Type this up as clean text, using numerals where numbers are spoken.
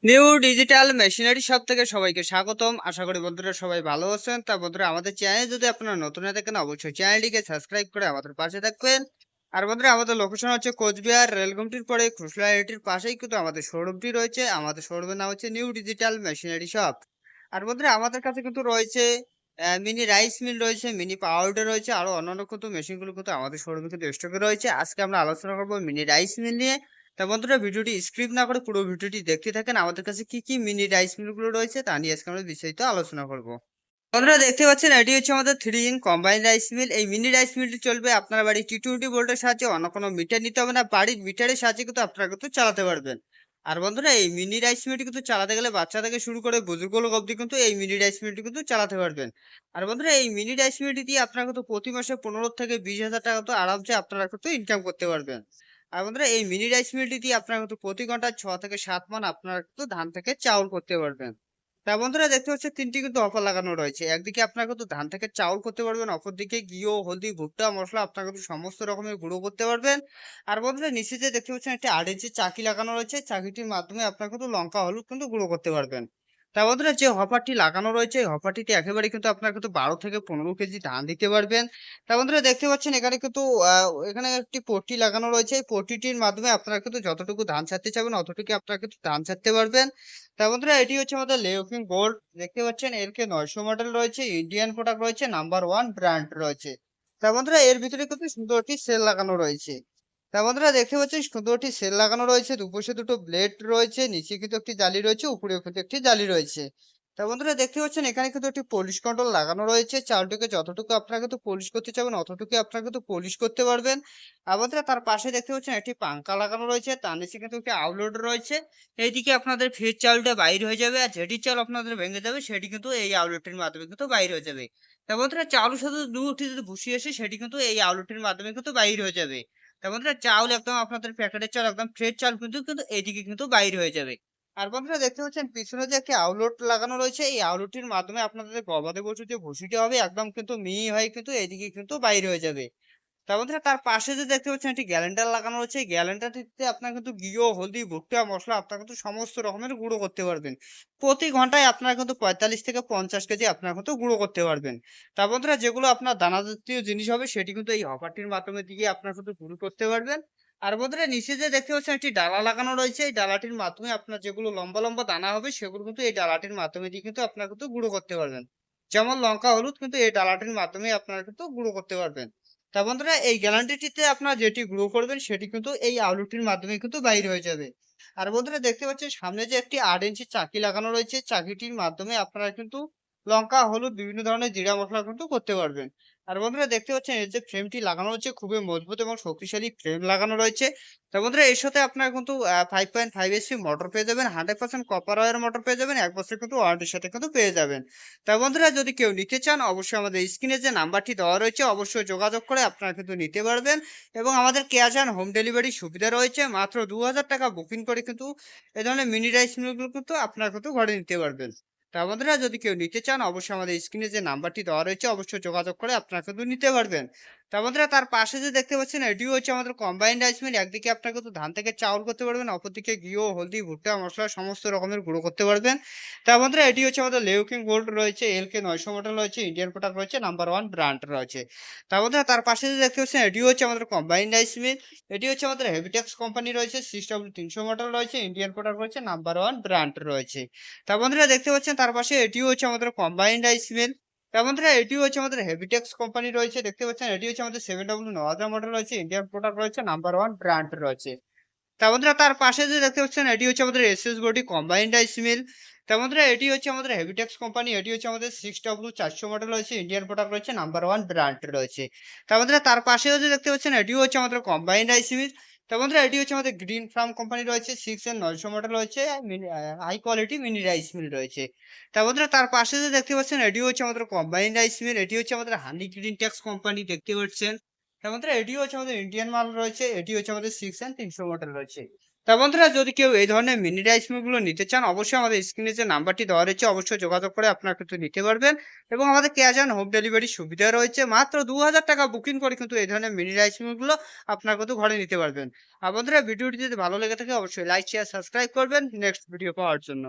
New digital machinery shop থেকে সবাইকে স্বাগতম। আশা করি বন্ধুরা সবাই ভালো আছেন। তা বন্ধুরা, আমাদের চ্যানেল যদি আপনারা নতুন হয়ে থাকেন অবশ্যই চ্যানেলটিকে সাবস্ক্রাইব করে আমাদের পাশে থাকবেন। আর বন্ধুরা, আমাদের লোকেশন হচ্ছে কোচবিহার রেলগুমটির পরে খুচরা এটির পাশেই কিন্তু আমাদের শোরুমটি রয়েছে। আমাদের শোরুমের নাম হচ্ছে নিউ ডিজিটাল মেশিনারি শপ। আর বন্ধুরা, আমাদের কাছে কিন্তু রয়েছে মিনি রাইস মিল রয়েছে, মিনি পাউডার রয়েছে, আরো অন্যান্য কিন্তু মেশিনগুলো কিন্তু আমাদের শোরুমে কিন্তু স্টকে রয়েছে। আজকে আমরা আলোচনা করবো মিনি রাইস মিল নিয়ে। তা বন্ধুরা, ভিডিওটি স্কিপ না করে পুরো ভিডিওটি দেখতে থাকেন। আমাদের কাছে কি কি মিনি রাইস মিল গুলো রয়েছে তা নিয়ে আজকে আমরা বিস্তারিত আলোচনা করব। বন্ধুরা, দেখতে পাচ্ছেন এটি হচ্ছে আমাদের 3 ইন কম্বাইন রাইস মিল। এই মিনি রাইস মিলটি চলবে আপনার বাড়ির T20 ভোল্টের সাহায্যে। অন্য কোনো মিটার নিতে হবে না, বাড়ির মিটারের সাহায্যে কিন্তু আপনারা কিন্তু চালাতে পারবেন। আর বন্ধুরা, এই মিনি রাইস মিলটি কিন্তু চালাতে গেলে বাচ্চা থেকে শুরু করে বুজুর্গ লোক অব্দি কিন্তু এই মিনি রাইস মিলটি কিন্তু চালাতে পারবেন। আর বন্ধুরা, এই মিনি রাইস মিলটি দিয়ে আপনারা কিন্তু প্রতি মাসে 15 থেকে 20,000 টাকা তো আরামসে আপনারা কিন্তু ইনকাম করতে পারবেন। আর বন্ধুরা, এই মিনি রাইস মিলটি দিয়ে আপনারা কিন্তু প্রতি ঘন্টায় 6 থেকে 7 মান আপনারা কিন্তু ধান থেকে চাউল করতে পারবেন। তা বন্ধুরা, দেখতে পাচ্ছেন 3টি কিন্তু অফার লাগানো রয়েছে। একদিকে আপনারা কিন্তু ধান থেকে চাউল করতে পারবেন, অপরদিকে ঘিও, হলদি, ভুট্টা, মসলা আপনারা কিন্তু সমস্ত রকমের গুঁড়ো করতে পারবেন। আর বন্ধুরা, নিচে যে দেখতে পাচ্ছেন একটি 8 ইঞ্চি চাকি লাগানো রয়েছে, চাকিটির মাধ্যমে আপনারা কিন্তু লঙ্কা, হলুদ কিন্তু গুঁড়ো করতে পারবেন। তা বন্ধুরা, যে হপারটি লাগানো রয়েছে এই হপারটিতে একেবারে কিন্তু আপনারা কিন্তু 12 থেকে 15 কেজি ধান দিতে পারবেন। তা বন্ধুরা, দেখতে পাচ্ছেন এখানে কিন্তু এখানে একটি পট্টি লাগানো রয়েছে। এই পট্টিটির মাধ্যমে আপনারা কিন্তু যতটুকু ধান ছাড়তে চাবেন অতটুকু আপনারা কিন্তু ধান ছাড়তে পারবেন। তা বন্ধুরা, এটি হচ্ছে আমাদের লেউকিং গোল্ড। দেখতে পাচ্ছেন এলকে 900 মডেল রয়েছে, ইন্ডিয়ান প্রোডাক্ট রয়েছে, নাম্বার 1 ব্র্যান্ড রয়েছে। তা বন্ধুরা, এর ভিতরে কিন্তু সুন্দর একটি সেল লাগানো রয়েছে। তা বন্ধুরা, দেখতে পাচ্ছেন সুন্দর একটি সেল লাগানো রয়েছে, দুপাশে দুটো ব্লেড রয়েছে, নিচে কিন্তু একটি জালি রয়েছে, উপরেও কিন্তু একটি জালি রয়েছে। তা বন্ধুরা, দেখতে পাচ্ছেন এখানে কিন্তু একটি পলিশ কন্ট্রোল লাগানো রয়েছে। চালটাকে যতটুকু আপনারা কিন্তু পলিশ করতে চাবেন অতটুকু আপনারা কিন্তু পলিশ করতে পারবেন। আর বন্ধুরা, তার পাশে দেখতে পাচ্ছেন একটি পাঙ্খা লাগানো রয়েছে, তার নিচে কিন্তু একটি আউটলেট রয়েছে। এইদিকে আপনাদের ফেজ চালটা বাইর হয়ে যাবে, আর যেটি চাল আপনাদের ভেঙে যাবে সেটি কিন্তু এই আউটলেটের মাধ্যমে কিন্তু বাইর হয়ে যাবে। তা বন্ধুরা, চাউলের সাথে দু একটি যদি ভুসি আসে সেটি কিন্তু এই আউটলেটের মাধ্যমে কিন্তু বাইর হয়ে যাবে। তার বন্ধুরা, চাউল একদম আপনাদের প্যাকেটের চাল একদম ফ্রেশ চাল কিন্তু কিন্তু এইদিকে কিন্তু বাইর হয়ে যাবে। আর বন্ধুরা, দেখতে পাচ্ছেন পিছনে যে একটি আউটলেট লাগানো রয়েছে, এই আউটলেটটির মাধ্যমে আপনাদের গবাদি পশুর যে ভুসিটি হবে একদম কিন্তু মিহি হয়ে কিন্তু এইদিকে কিন্তু বাইর হয়ে যাবে। তার বন্ধুরা, তার পাশে যে দেখতে পাচ্ছেন একটি গ্যালেন্ডার লাগানো রয়েছে, এই গ্যালেন্ডারটিতে আপনার কিন্তু ঘিও, হলদি, ভুট্টা, মসলা আপনারা কিন্তু সমস্ত রকমের গুঁড়ো করতে পারবেন। প্রতি ঘন্টায় আপনারা কিন্তু 45 থেকে 50 কেজি আপনারা কিন্তু গুঁড়ো করতে পারবেন। তা বন্ধুরা, যেগুলো আপনার দানা জাতীয় জিনিস হবে সেটি কিন্তু এই হপারটির মাধ্যমে দিয়ে আপনারা কিন্তু গুঁড়ো করতে পারবেন। আর বন্ধুরা, নিচে যে দেখতে পাচ্ছেন একটি ডালা লাগানো রয়েছে, এই ডালাটির মাধ্যমে আপনার যেগুলো লম্বা লম্বা দানা হবে সেগুলো কিন্তু এই ডালাটির মাধ্যমে দিয়ে কিন্তু আপনারা কিন্তু গুঁড়ো করতে পারবেন। যেমন লঙ্কা, হলুদ কিন্তু এই ডালাটির মাধ্যমে আপনারা কিন্তু গুঁড়ো করতে পারবেন। তা বন্ধুরা, এই গ্যারান্টিটিতে আপনারা যেটি গ্রো করবেন সেটি কিন্তু এই আলুটির মাধ্যমে কিন্তু বাইর হয়ে যাবে। আর বন্ধুরা, দেখতে পাচ্ছেন সামনে যে একটি 8 ইঞ্চি চাকি লাগানো রয়েছে, চাকিটির মাধ্যমে আপনারা কিন্তু লঙ্কা, হলুদ, বিভিন্ন ধরনের জিরা মশলা কিন্তু করতে পারবেন। আর বন্ধুরা, দেখতে পাচ্ছেন এর যে ফ্রেমটি লাগানো হচ্ছে খুবই মজবুত এবং শক্তিশালী ফ্রেম লাগানো রয়েছে। তা বন্ধুরা, এর সাথে আপনারা কিন্তু 5.5 এসপি মোটর পেয়ে যাবেন, 100% কপার ওয়্যার মোটর পেয়ে যাবেন, 1 বছর কিন্তু ওয়ারেন্টির সাথে কিন্তু পেয়ে যাবেন। তা বন্ধুরা, যদি কেউ নিতে চান অবশ্যই আমাদের স্ক্রিনে যে নাম্বারটি দেওয়া রয়েছে অবশ্যই যোগাযোগ করে আপনারা কিন্তু নিতে পারবেন। এবং আমাদের ক্যাশ অন হোম ডেলিভারি সুবিধা রয়েছে, মাত্র 2000 টাকা বুকিং করে কিন্তু এই ধরনের মিনি রাইস মিলগুলো কিন্তু আপনারা কিন্তু ঘরে নিতে পারবেন। তা বন্ধুরা, যদি কেউ নিতে চান অবশ্যই আমাদের স্ক্রিনে যে নাম্বারটি দেওয়া রয়েছে অবশ্যই যোগাযোগ করে আপনারা কিন্তু নিতে পারবেন। তা বন্ধুরা, তার পাশে যে দেখতে পাচ্ছেন এটি হচ্ছে আমাদের কম্বাইন্ড রাইস মিল। একদিকে আপনারা কিন্তু ধান থেকে চাউল করতে পারবেন, অপরদিকে ঘিও, হলদি, ভুট্টা, মশলা সমস্ত রকমের গুঁড়ো করতে পারবেন। তা বন্ধুরা, এটি হচ্ছে আমাদের লেউকিং গোল্ড রয়েছে, এলকে 900 মডেল রয়েছে, ইন্ডিয়ান প্রোডাক্ট রয়েছে, নাম্বার 1 ব্র্যান্ড রয়েছে। তা বন্ধুরা, তার পাশে যে দেখতে পাচ্ছেন এটি হচ্ছে আমাদের কম্বাইন্ড রাইস মিল। এটি হচ্ছে আমাদের হেভিটেক্স কোম্পানি রয়েছে, 6W300 মডেল রয়েছে, ইন্ডিয়ান প্রোডাক্ট রয়েছে, নাম্বার 1 ব্র্যান্ড রয়েছে। তা বন্ধুরা, দেখতে পাচ্ছেন তার পাশে এটিও হচ্ছে আমাদের কম্বাইন্ড রাইস মিল। তা বন্ধুরা, এটিও হচ্ছে আমাদের হেভিটেক্স কোম্পানি রয়েছে, দেখতে পাচ্ছেন এটি হচ্ছে আমাদের 7W9000 মডেল রয়েছে, ইন্ডিয়ান প্রোডাক্ট রয়েছে, নাম্বার 1 ব্র্যান্ড রয়েছে। তা বন্ধুরা, তার পাশে যে দেখতে পাচ্ছেন এটি হচ্ছে আমাদের SS body combined rice mill. তা বন্ধুরা, এটি হচ্ছে আমাদের হেভিটেক্স কোম্পানি, এটি হচ্ছে আমাদের 6W400 মডেল রয়েছে, ইন্ডিয়ান প্রোডাক্ট রয়েছে, নাম্বার 1 ব্র্যান্ড রয়েছে। তা বন্ধুরা, তার পাশেও যে দেখতে পাচ্ছেন এটিও হচ্ছে আমাদের কম্বাইন্ড রাইস মিল। তা বন্ধুরা, এটি হচ্ছে আমাদের গ্রিন ফার্ম কোম্পানি রয়েছে, 6N900 মডেল রয়েছে, high quality mini rice mill রয়েছে। তা বন্ধুরা, তার পাশে যে দেখতে পাচ্ছেন এটিও হচ্ছে আমাদের কম্বাইন্ড রাইস মিল, এটি হচ্ছে আমাদের হানি গ্রিন ট্যাক্স কোম্পানি দেখতে পাচ্ছেন। তা বন্ধুরা, এটিও হচ্ছে আমাদের ইন্ডিয়ান মাল রয়েছে, এটি হচ্ছে আমাদের 6N300 মডেল রয়েছে। তা বন্ধুরা যদি কেউ এই ধরনের মিনি রাইস মিলগুলো নিতে চান অবশ্যই আমাদের স্ক্রিনে যে নাম্বারটি দেওয়া রয়েছে অবশ্যই যোগাযোগ করে আপনারা কিন্তু নিতে পারবেন এবং আমাদের ক্যাশ অন হোম ডেলিভারি সুবিধা রয়েছে। মাত্র ২,০০০ টাকা বুকিং করে কিন্তু এই ধরনের মিনি রাইস মিলগুলো আপনারা কিন্তু ঘরে নিতে পারবেন। আর বন্ধুরা ভিডিওটি যদি ভালো লেগে থাকে অবশ্যই লাইক, শেয়ার, সাবস্ক্রাইব করবেন নেক্সট ভিডিও পাওয়ার জন্য।